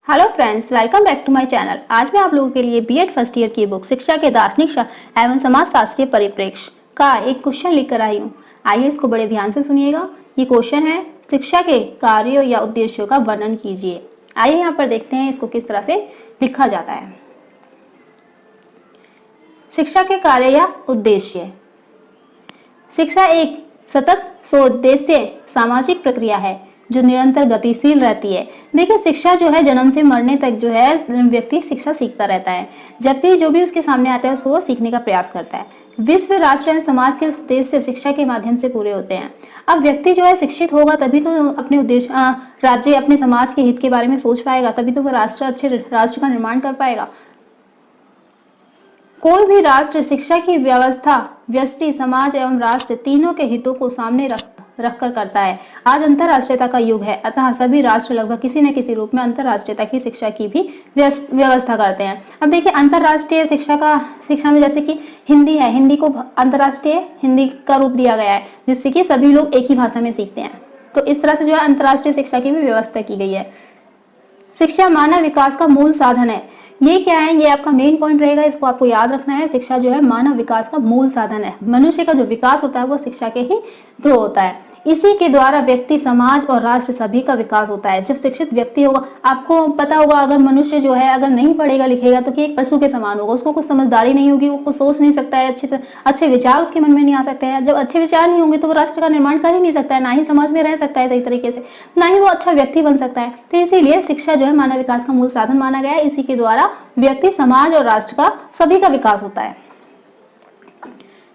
Hello friends, welcome back to my channel. आज मैं आप लोगों के लिए बीएड फर्स्ट ईयर की बुक शिक्षा के दार्शनिक एवं समाजशास्त्रीय परिप्रेक्ष्य का एक क्वेश्चन लेकर आई हूँ। आइए इसको बड़े ध्यान से सुनिएगा। ये क्वेश्चन है, शिक्षा के कार्यों या उद्देश्यों का वर्णन कीजिए। आइए यहाँ पर देखते हैं इसको किस तरह से लिखा जाता है। शिक्षा के कार्य या उद्देश्य। शिक्षा एक सतत सोद्देश्य सामाजिक प्रक्रिया है जो निरंतर गतिशील रहती है। देखिए, शिक्षा जो है जन्म से मरने तक जो है व्यक्ति शिक्षा सीखता रहता है। जब भी जो भी उसके सामने आता है उसको वो सीखने का प्रयास करता है। विश्व, राष्ट्र एवं समाज के उद्देश्य शिक्षा के माध्यम से पूरे होते हैं। अब व्यक्ति जो है शिक्षित होगा तभी तो अपने उद्देश्य राज्य, अपने समाज के हित के बारे में सोच पाएगा, तभी तो वो अच्छे राष्ट्र का निर्माण कर पाएगा। कोई भी राष्ट्र शिक्षा की व्यवस्था व्यष्टि, समाज एवं राष्ट्र तीनों के हितों को सामने रखकर करता है। आज अंतर्राष्ट्रीयता का युग है, अतः सभी राष्ट्र लगभग किसी न किसी रूप में अंतर्राष्ट्रीयता की शिक्षा की भी व्यवस्था करते हैं। अब देखिए, अंतर्राष्ट्रीय शिक्षा में जैसे कि हिंदी है, हिंदी को अंतर्राष्ट्रीय हिंदी का रूप दिया गया है जिससे कि सभी लोग एक ही भाषा में सीखते हैं। तो इस तरह से जो है अंतर्राष्ट्रीय शिक्षा की भी व्यवस्था की गई है। शिक्षा मानव विकास का मूल साधन है। ये क्या है, ये आपका मेन पॉइंट रहेगा, इसको आपको याद रखना है। शिक्षा जो है मानव विकास का मूल साधन है। मनुष्य का जो विकास होता है वो शिक्षा के ही थ्रू होता है। इसी के द्वारा व्यक्ति, समाज और राष्ट्र सभी का विकास होता है। जब शिक्षित व्यक्ति होगा, आपको पता होगा, अगर मनुष्य जो है अगर नहीं पढ़ेगा लिखेगा तो कि एक पशु के समान होगा। उसको कुछ समझदारी नहीं होगी, वो कुछ सोच नहीं सकता है, अच्छे विचार उसके मन में नहीं आ सकते हैं। जब अच्छे विचार नहीं होंगे तो वो राष्ट्र का निर्माण कर ही नहीं सकता है, ना ही समाज में रह सकता है सही तरीके से, ना ही वो अच्छा व्यक्ति बन सकता है। तो इसीलिए शिक्षा जो है मानव विकास का मूल साधन माना गया है। इसी के द्वारा व्यक्ति, समाज और राष्ट्र का सभी का विकास होता है।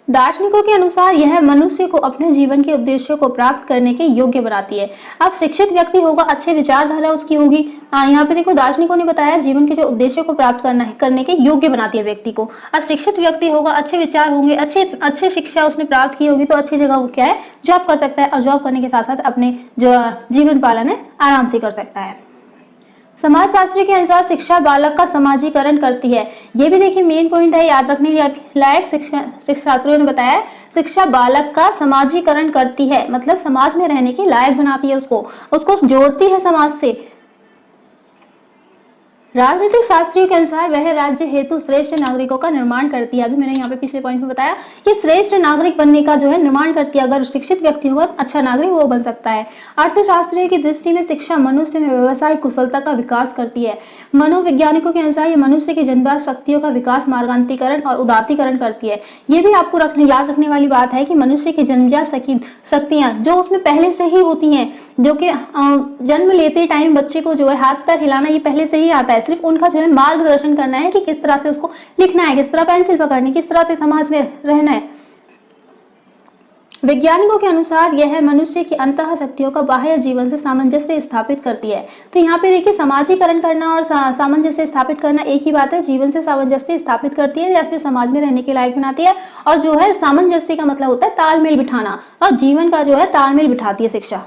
दार्शनिकों के अनुसार यह मनुष्य को अपने जीवन के उद्देश्यों को प्राप्त करने के योग्य बनाती है। अब शिक्षित व्यक्ति होगा, अच्छे विचारधारा उसकी होगी। यहाँ पे देखो, दार्शनिकों ने बताया जीवन के जो उद्देश्यों को प्राप्त करने के योग्य बनाती है व्यक्ति को। अशिक्षित व्यक्ति होगा, अच्छे विचार होंगे, अच्छी शिक्षा उसने प्राप्त की होगी तो अच्छी जगह वो क्या है, जॉब कर सकता है, और जॉब करने के साथ साथ अपने जो जीवन पालन है आराम से कर सकता है। समाजशास्त्री के अनुसार शिक्षा बालक का समाजीकरण करती है। ये भी देखिए मेन पॉइंट है, याद रखने लायक। शिक्षार्थियों ने बताया शिक्षा बालक का समाजीकरण करती है, मतलब समाज में रहने के लायक बनाती है, उसको जोड़ती है समाज से। राजनीतिक शास्त्रियों के अनुसार वह राज्य हेतु श्रेष्ठ नागरिकों का निर्माण करती है। अभी मैंने यहाँ पे पिछले पॉइंट में बताया कि श्रेष्ठ नागरिक बनने का जो है निर्माण करती है। अगर शिक्षित व्यक्ति होगा अच्छा नागरिक वो बन सकता है। अर्थशास्त्रियों की दृष्टि में शिक्षा मनुष्य में व्यवसायिक कुशलता का विकास करती है। मनोवैज्ञानिकों के अनुसार ये मनुष्य की जन्मजात शक्तियों का विकास, मार्गान्तीकरण और उदात्तीकरण करती है। ये भी आपको याद रखने वाली बात है कि मनुष्य की जन्मजात शक्तियां जो उसमें पहले से ही होती हैं, जो कि जन्म लेते टाइम बच्चे को जो है हाथ पैर हिलाना ये पहले से ही आता है। सिर्फ उनका जो है मार्गदर्शन करना है कि किस तरह से उसको लिखना है, किस तरह पेंसिल पकड़नी, किस तरह से समाज में रहना है। वैज्ञानिकों के अनुसार यह मनुष्य की अंतः शक्तियों का बाह्य जीवन से सामंजस्य स्थापित करती है। तो यहाँ पे देखिए, समाजीकरण करना और सामंजस्य स्थापित करना एक ही बात है। जीवन से सामंजस्य स्थापित करती है या फिर समाज में रहने के लायक बनाती है। और जो है सामंजस्य का मतलब होता है तालमेल बिठाना, और जीवन का जो है तालमेल बिठाती है शिक्षा।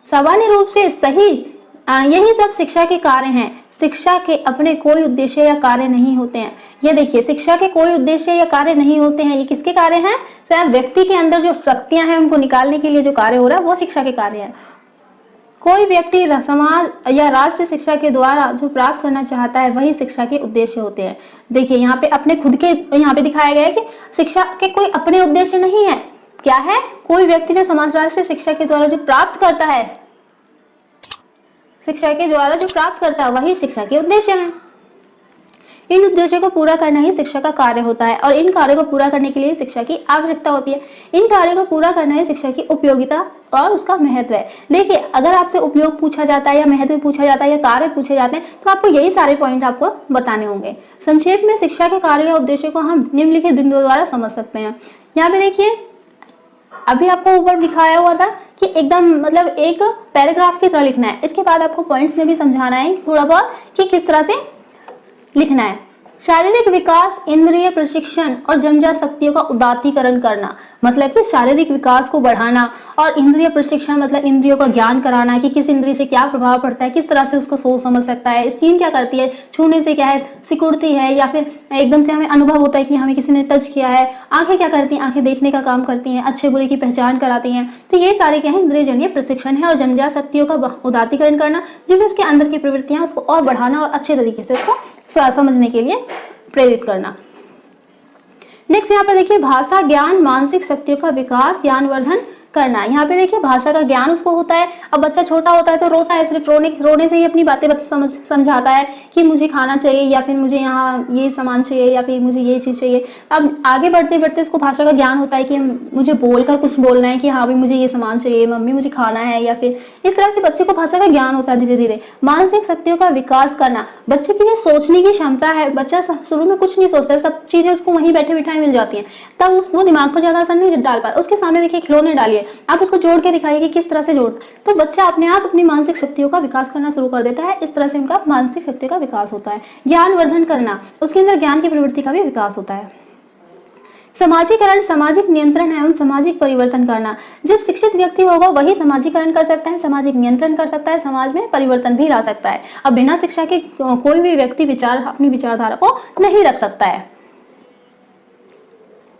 सामान्य रूप से सही यही सब शिक्षा के कार्य हैं। शिक्षा के अपने कोई उद्देश्य या कार्य नहीं होते हैं। ये देखिए, शिक्षा के कोई उद्देश्य या कार्य नहीं होते हैं। ये किसके कार्य हैं? तो व्यक्ति के अंदर जो शक्तियां हैं उनको निकालने के लिए जो कार्य हो रहा है वो शिक्षा के कार्य हैं। कोई व्यक्ति, समाज या राष्ट्र शिक्षा के द्वारा जो प्राप्त करना चाहता है वही शिक्षा के उद्देश्य होते हैं। देखिए, यहाँ पे अपने खुद के यहाँ पे दिखाया गया है कि शिक्षा के कोई अपने उद्देश्य नहीं है। क्या है? कोई व्यक्ति जो समाज राष्ट्र शिक्षा के द्वारा जो प्राप्त करता है, शिक्षा के द्वारा जो प्राप्त करता है वही शिक्षा के उद्देश्य हैं। इन उद्देश्यों को पूरा करना ही शिक्षा का कार्य होता है, और इन कार्यों को पूरा करने के लिए शिक्षा की आवश्यकता होती है। इन कार्यों को पूरा करना ही शिक्षा की उपयोगिता और उसका महत्व है। देखिए, अगर आपसे उपयोग पूछा जाता है या महत्व पूछा जाता है या कार्य पूछे जाते हैं तो आपको यही सारे पॉइंट आपको बताने होंगे। संक्षेप में शिक्षा के कार्य या उद्देश्य को हम निम्नलिखित बिंदुओं द्वारा समझ सकते हैं। यहाँ पे देखिए, अभी आपको ऊपर दिखाया हुआ था कि एकदम मतलब एक पैराग्राफ की तरह लिखना है। इसके बाद आपको पॉइंट्स में भी समझाना है थोड़ा बहुत कि किस तरह से लिखना है। शारीरिक विकास, इंद्रिय प्रशिक्षण और जन्मजात शक्तियों का उदात्तीकरण करना, मतलब कि शारीरिक विकास को बढ़ाना और इंद्रिय प्रशिक्षण मतलब इंद्रियों का ज्ञान कराना कि किस इंद्रिय से क्या प्रभाव पड़ता है, किस तरह से उसको सोच समझ सकता है। स्किन क्या करती है, छूने से क्या है, सिकुड़ती है या फिर एकदम से हमें अनुभव होता है कि हमें किसी ने टच किया है। आंखें क्या करती हैं, आंखें देखने का काम करती हैं, अच्छे बुरे की पहचान कराती हैं। तो ये सारे क्या है, इंद्रियजन्य प्रशिक्षण है। और जन्मजात शक्तियों का उदात्तीकरण करना, जो भी उसके अंदर की प्रवृत्तियां उसको और बढ़ाना और अच्छे तरीके से उसको समझने के लिए प्रेरित करना। नेक्स्ट यहाँ पे देखिए भाषा ज्ञान, मानसिक शक्तियों का विकास, ज्ञानवर्धन करना। यहाँ पे देखिए भाषा का ज्ञान उसको होता है। अब बच्चा छोटा होता है तो रोता है, सिर्फ रोने से ही अपनी बातें समझाता है कि मुझे खाना चाहिए या फिर मुझे यहाँ ये सामान चाहिए या फिर मुझे ये चीज़ चाहिए। अब आगे बढ़ते बढ़ते उसको भाषा का ज्ञान होता है कि मुझे बोलकर कुछ बोलना है कि हाँ भाई मुझे ये सामान चाहिए, मम्मी मुझे खाना है, या फिर इस तरह से बच्चे को भाषा का ज्ञान होता है धीरे धीरे। मानसिक शक्तियों का विकास करना, बच्चे की जो सोचने की क्षमता है, बच्चा शुरू में कुछ नहीं सोचता है, सब चीजें उसको वहीं बैठे बिठाए मिल जाती हैं, तब उसको दिमाग पर ज्यादा असर नहीं डाल पाता। उसके सामने देखिए खिलौने डालिए, आप उसको जोड़ के दिखाइए कि किस तरह से जोड़, तो बच्चा अपने आप अपनी मानसिक शक्तियों का विकास करना शुरू कर देता है। इस तरह से उनका मानसिक शक्ति का विकास होता है। ज्ञानवर्धन करना, उसके अंदर ज्ञान की प्रवृत्ति का भी विकास होता है। समाजीकरण, सामाजिक नियंत्रण एवं सामाजिक परिवर्तन करना, जब शिक्षित व्यक्ति होगा वही समाजीकरण कर सकता है, सामाजिक नियंत्रण कर सकता है, समाज में परिवर्तन भी ला सकता है। अब बिना शिक्षा के कोई भी व्यक्ति अपनी विचारधारा को नहीं रख सकता है।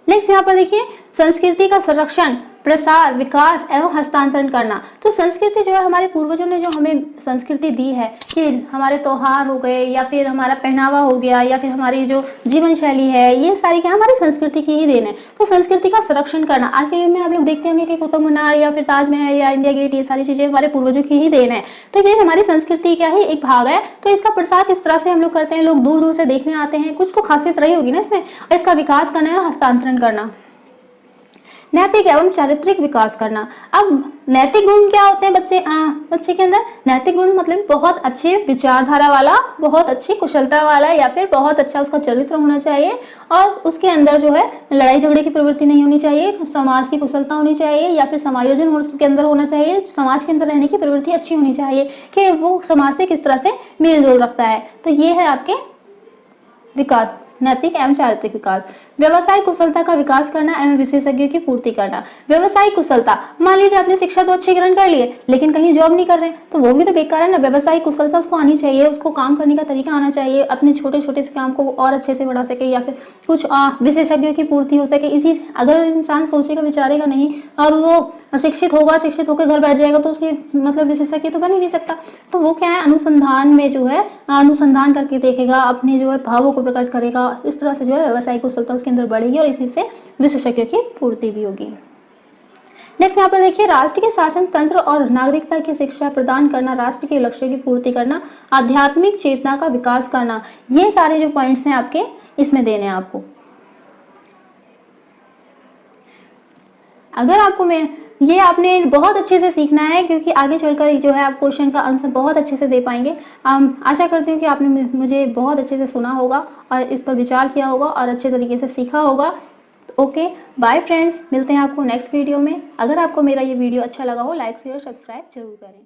नेक्स्ट यहाँ पर देखिए संस्कृति का संरक्षण, प्रसार, विकास एवं हस्तांतरण करना। तो संस्कृति जो है, हमारे पूर्वजों ने जो हमें संस्कृति दी है कि हमारे त्योहार हो गए या फिर हमारा पहनावा हो गया या फिर हमारी जो जीवन शैली है, ये सारी क्या हमारी संस्कृति की ही देन है। तो संस्कृति का संरक्षण करना, आज के युग में आप लोग देखते होंगे कि कुतुब मीनार या फिर ताजमहल या इंडिया गेट, ये सारी चीजें हमारे पूर्वजों की ही देन है। तो ये हमारी संस्कृति का ही एक भाग है। तो इसका प्रसार किस तरह से हम लोग करते हैं, लोग दूर दूर से देखने आते हैं, कुछ तो खासियत रही होगी ना इसमें। और इसका विकास करना है, हस्तांतरण करना। नैतिक एवं चारित्रिक विकास करना। अब नैतिक गुण क्या होते हैं बच्चे के अंदर? नैतिक गुण मतलब बहुत अच्छे विचारधारा वाला, बहुत अच्छी कुशलता वाला, या फिर बहुत अच्छा उसका चरित्र होना चाहिए, और उसके अंदर जो है लड़ाई झगड़े की प्रवृत्ति नहीं होनी चाहिए, समाज की कुशलता होनी चाहिए, या फिर समायोजन उसके अंदर होना चाहिए, समाज के अंदर रहने की प्रवृत्ति अच्छी होनी चाहिए कि वो समाज से किस तरह से मेल जोल रखता है। तो ये है आपके विकास, नैतिक एवं चारित्रिक विकास। व्यवसायिक कुशलता का विकास करना एवं विशेषज्ञों की पूर्ति करना। व्यवसायिक कुशलता, मान लीजिए आपने शिक्षा तो अच्छी ग्रहण कर लिए लेकिन कहीं जॉब नहीं कर रहे, तो वो भी तो बेकार है ना। व्यवसायिक कुशलता उसको आनी चाहिए, उसको काम करने का तरीका आना चाहिए, अपने छोटे छोटे से काम को और अच्छे से बढ़ा सके, या फिर कुछ विशेषज्ञों की पूर्ति हो सके। इसी अगर इंसान सोचेगा विचारेगा नहीं और वो शिक्षित होगा, शिक्षित होकर घर बैठ जाएगा, तो उसके मतलब विशेषज्ञ तो बन ही नहीं सकता। तो वो क्या है, अनुसंधान में जो है अनुसंधान करके देखेगा, अपने जो है भावों को प्रकट करेगा। इस तरह से जो है व्यवसायिक कुशलता उसके अंदर बढ़ेगी और इसी से विशेषज्ञों की पूर्ति भी होगी। नेक्स्ट यहाँ पर देखिए राष्ट्र के शासन तंत्र और नागरिकता की शिक्षा प्रदान करना, राष्ट्र के लक्ष्यों की पूर्ति करना, आध्यात्मिक चेतना का विकास करना। ये सारे जो पॉइंट्स हैं आपके इसमें देने हैं आपको। अगर आपको ये आपने बहुत अच्छे से सीखना है, क्योंकि आगे चलकर जो है आप क्वेश्चन का आंसर बहुत अच्छे से दे पाएंगे। आशा करती हूँ कि आपने मुझे बहुत अच्छे से सुना होगा और इस पर विचार किया होगा और अच्छे तरीके से सीखा होगा। ओके, बाय फ्रेंड्स, मिलते हैं आपको नेक्स्ट वीडियो में। अगर आपको मेरा ये वीडियो अच्छा लगा हो, लाइक शेयर सब्सक्राइब जरूर करें।